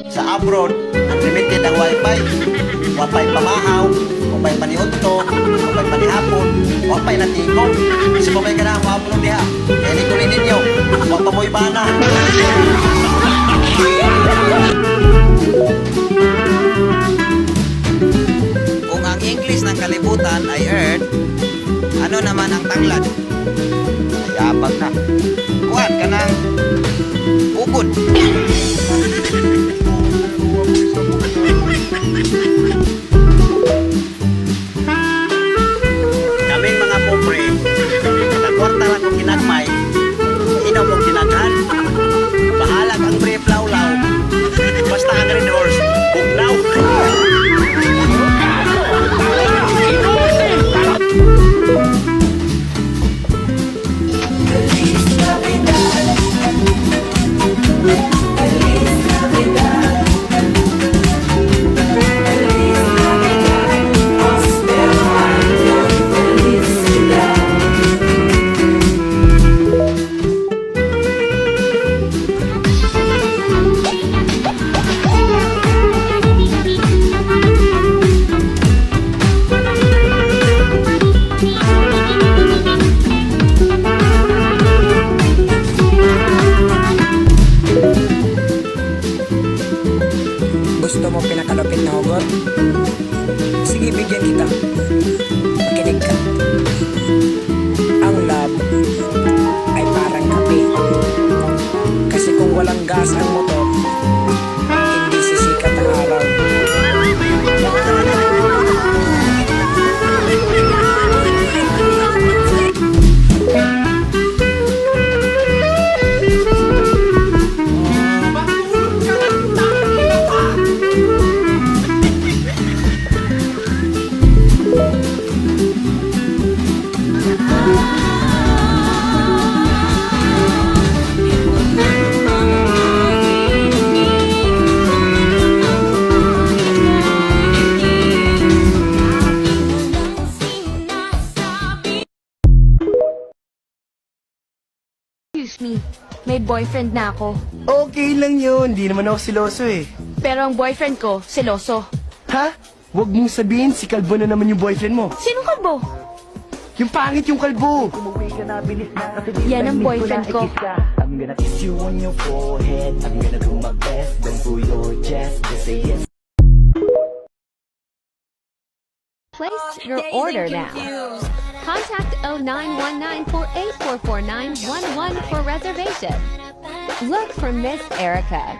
Sa abroad, unlimited ang wifi. Wifi pamahaw, wifi paniudto, wifi panihapon, wifi na tigom. Kasi wifi ka na ang upload diha. Kaya ni kulin ninyo, huwag pa mo'y bana. Kung ang English ng kalibutan ay Earth, ano naman ang tanglad? Ayabag na. Kuhan ka ng ugod. Kaming mga pobre, nagkakwarta lang kong ginagmay, inaw mong ginaghan. Bahalag ang brief lawlaw, basta ang red horse, bugnaw. Gusto mo pinakalupit na hugot? Sige, bigyan kita. Makinig ka. Ang love ay parang kape. Kasi kung walang gas ang motor, hindi sisikat ang araw. Excuse me, may boyfriend na ako. Okay lang yun, di naman ako siloso eh. Pero ang boyfriend ko, seloso. Ha? Huwag mong sabihin si Kalbo na naman yung boyfriend mo. Sinong kalbo? Yung pangit yung Kalbo. Yan ang boyfriend ko. I'm gonna kiss you on your forehead. I'm gonna do my best, then pull your chest. Just say yes. Place your order now. Contact 0919-4844-911 for reservation. Look for Miss Erica.